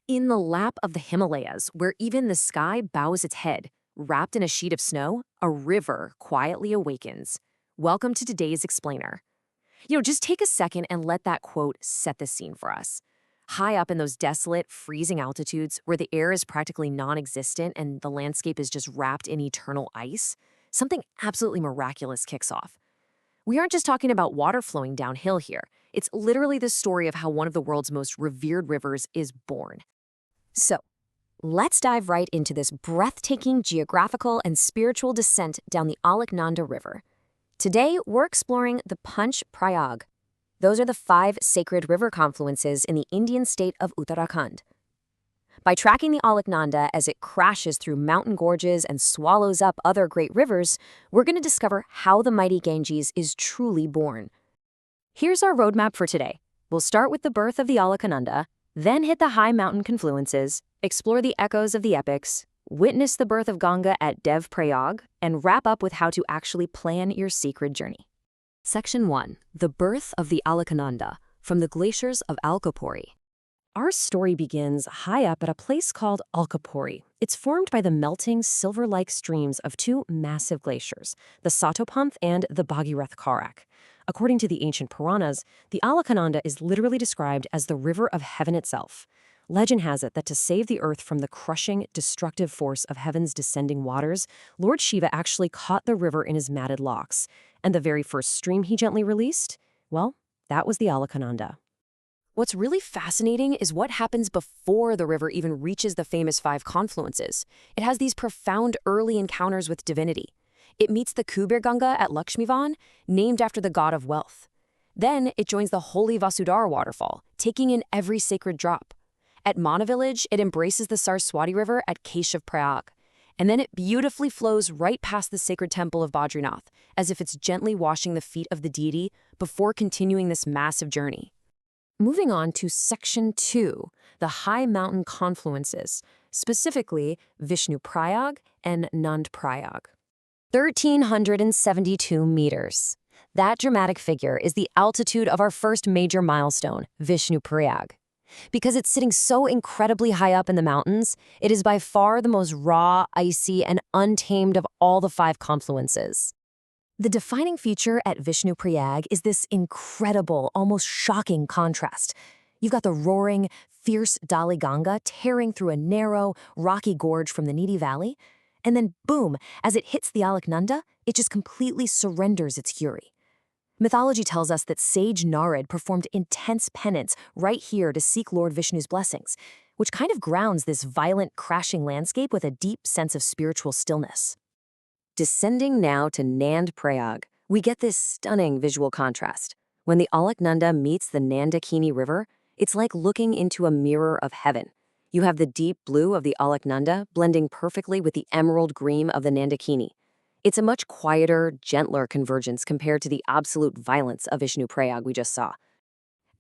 In the lap of the Himalayas, where even the sky bows its head, wrapped in a sheet of snow, a river quietly awakens. Welcome to today's explainer. Just take a second and let that quote set the scene for us. High up in those desolate, freezing altitudes where the air is practically non-existent and the landscape is just wrapped in eternal ice, something absolutely miraculous kicks off. We aren't just talking about water flowing downhill here. It's literally the story of how one of the world's most revered rivers is born. So, let's dive right into this breathtaking geographical and spiritual descent down the Alaknanda River. Today, we're exploring the Panch Prayag. Those are the 5 sacred river confluences in the Indian state of Uttarakhand. By tracking the Alaknanda as it crashes through mountain gorges and swallows up other great rivers, we're going to discover how the mighty Ganges is truly born. Here's our roadmap for today. We'll start with the birth of the Alaknanda, then hit the high mountain confluences, explore the echoes of the epics, witness the birth of Ganga at Devprayag, and wrap up with how to actually plan your sacred journey. Section 1. The birth of the Alaknanda, from the glaciers of Alkapuri. Our story begins high up at a place called Alkapuri. It's formed by the melting silver-like streams of 2 massive glaciers, the Satopanth and the Bhagirath Karak. According to the ancient Puranas, the Alaknanda is literally described as the river of heaven itself. Legend has it that to save the earth from the crushing, destructive force of heaven's descending waters, Lord Shiva actually caught the river in his matted locks. And the very first stream he gently released? Well, that was the Alaknanda. What's really fascinating is what happens before the river even reaches the famous 5 confluences. It has these profound early encounters with divinity. It meets the Kubir Ganga at Lakshmivan, named after the god of wealth. Then it joins the holy Vasudhara waterfall, taking in every sacred drop. At Mana village, it embraces the Saraswati River at Prayag. And then it beautifully flows right past the sacred temple of Badrinath, as if it's gently washing the feet of the deity before continuing this massive journey. Moving on to Section 2, the high mountain confluences, specifically Vishnuprayag and Nandprayag. 1,372 meters. That dramatic figure is the altitude of our first major milestone, Vishnuprayag. Because it's sitting so incredibly high up in the mountains, it is by far the most raw, icy, and untamed of all the 5 confluences. The defining feature at Vishnuprayag is this incredible, almost shocking contrast. You've got the roaring, fierce Dali Ganga tearing through a narrow, rocky gorge from the Nidi Valley, and then boom, as it hits the Alaknanda, it just completely surrenders its fury. Mythology tells us that sage Narad performed intense penance right here to seek Lord Vishnu's blessings, which kind of grounds this violent, crashing landscape with a deep sense of spiritual stillness. Descending now to Nandprayag, we get this stunning visual contrast. When the Alaknanda meets the Nandakini River, it's like looking into a mirror of heaven. You have the deep blue of the Alaknanda blending perfectly with the emerald green of the Nandakini. It's a much quieter, gentler convergence compared to the absolute violence of Vishnuprayag we just saw.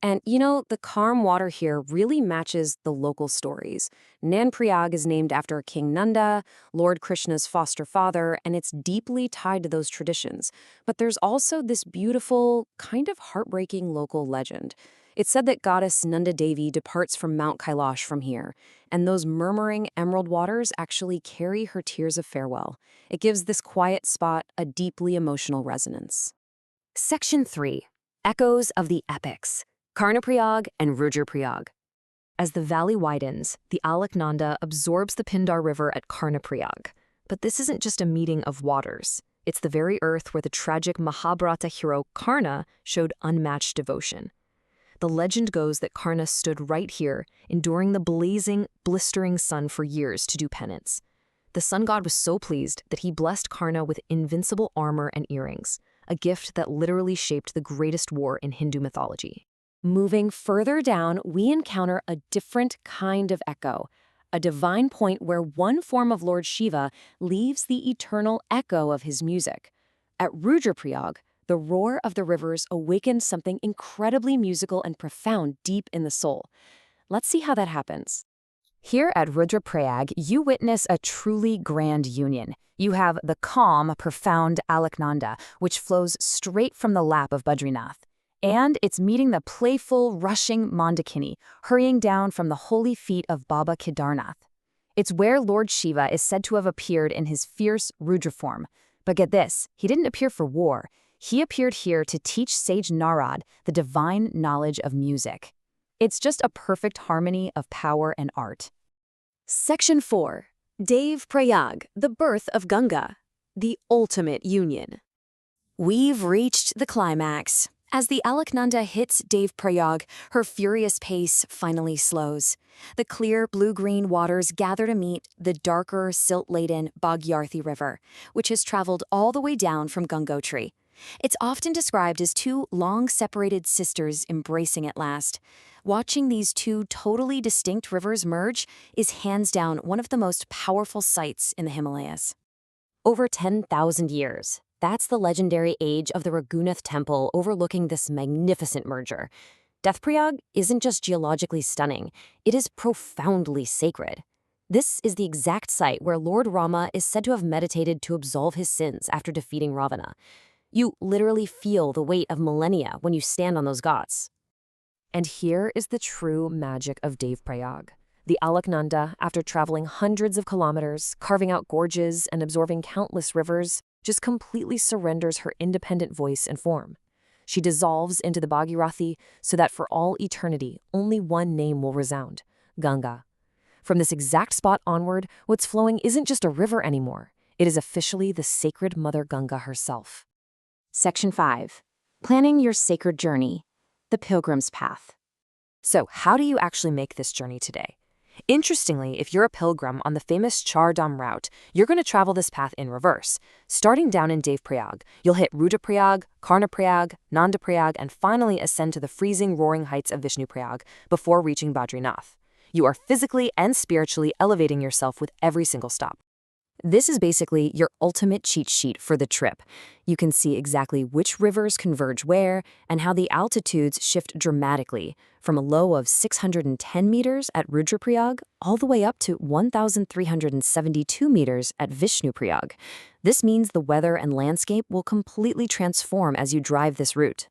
And the calm water here really matches the local stories. Nandprayag is named after King Nanda, Lord Krishna's foster father, and it's deeply tied to those traditions. But there's also this beautiful, kind of heartbreaking local legend. It's said that goddess Nanda Devi departs from Mount Kailash from here, and those murmuring emerald waters actually carry her tears of farewell. It gives this quiet spot a deeply emotional resonance. Section 3. Echoes of the Epics. Karnaprayag and Rudraprayag. As the valley widens, the Alaknanda absorbs the Pindar River at Karnaprayag. But this isn't just a meeting of waters. It's the very earth where the tragic Mahabharata hero Karna showed unmatched devotion. The legend goes that Karna stood right here, enduring the blazing, blistering sun for years to do penance. The sun god was so pleased that he blessed Karna with invincible armor and earrings, a gift that literally shaped the greatest war in Hindu mythology. Moving further down, we encounter a different kind of echo, a divine point where one form of Lord Shiva leaves the eternal echo of his music. At Rudraprayag, the roar of the rivers awakened something incredibly musical and profound deep in the soul. Let's see how that happens. Here at Rudraprayag, you witness a truly grand union. You have the calm, profound Alaknanda, which flows straight from the lap of Badrinath. And it's meeting the playful, rushing Mandakini, hurrying down from the holy feet of Baba Kedarnath. It's where Lord Shiva is said to have appeared in his fierce Rudra form. But get this, he didn't appear for war. He appeared here to teach sage Narad the divine knowledge of music. It's just a perfect harmony of power and art. Section 4. Devprayag, the birth of Ganga, the ultimate union. We've reached the climax. As the Alaknanda hits Devprayag, her furious pace finally slows. The clear blue-green waters gather to meet the darker, silt-laden Bhagyarthi River, which has traveled all the way down from Gangotri. It's often described as two long-separated sisters embracing at last. Watching these two totally distinct rivers merge is hands down one of the most powerful sights in the Himalayas. Over 10,000 years. That's the legendary age of the Raghunath Temple overlooking this magnificent merger. Devprayag isn't just geologically stunning, it is profoundly sacred. This is the exact site where Lord Rama is said to have meditated to absolve his sins after defeating Ravana. You literally feel the weight of millennia when you stand on those ghats. And here is the true magic of Devprayag. The Alaknanda, after traveling hundreds of kilometers, carving out gorges, and absorbing countless rivers, just completely surrenders her independent voice and form. She dissolves into the Bhagirathi so that for all eternity, only one name will resound: Ganga. From this exact spot onward, what's flowing isn't just a river anymore. It is officially the sacred Mother Ganga herself. Section 5. Planning your sacred journey, the pilgrim's path. So, how do you actually make this journey today? Interestingly, if you're a pilgrim on the famous Char Dham route, you're going to travel this path in reverse. Starting down in Devprayag, you'll hit Rudraprayag, Karnaprayag, Nandprayag, and finally ascend to the freezing, roaring heights of Vishnuprayag before reaching Badrinath. You are physically and spiritually elevating yourself with every single stop. This is basically your ultimate cheat sheet for the trip. You can see exactly which rivers converge where and how the altitudes shift dramatically, from a low of 610 meters at Rudraprayag all the way up to 1,372 meters at Vishnuprayag. This means the weather and landscape will completely transform as you drive this route.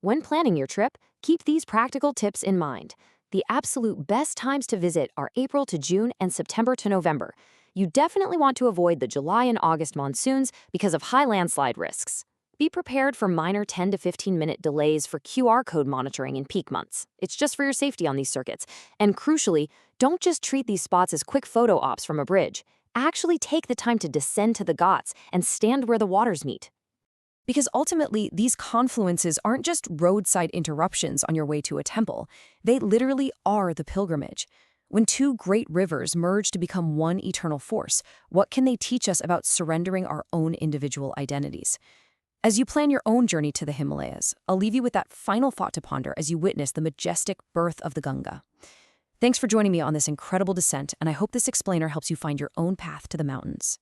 When planning your trip, keep these practical tips in mind. The absolute best times to visit are April to June and September to November. You definitely want to avoid the July and August monsoons because of high landslide risks. Be prepared for minor 10 to 15-minute delays for QR code monitoring in peak months. It's just for your safety on these circuits. And crucially, don't just treat these spots as quick photo ops from a bridge. Actually take the time to descend to the ghats and stand where the waters meet. Because ultimately, these confluences aren't just roadside interruptions on your way to a temple. They literally are the pilgrimage. When two great rivers merge to become one eternal force, what can they teach us about surrendering our own individual identities? As you plan your own journey to the Himalayas, I'll leave you with that final thought to ponder as you witness the majestic birth of the Ganga. Thanks for joining me on this incredible descent, and I hope this explainer helps you find your own path to the mountains.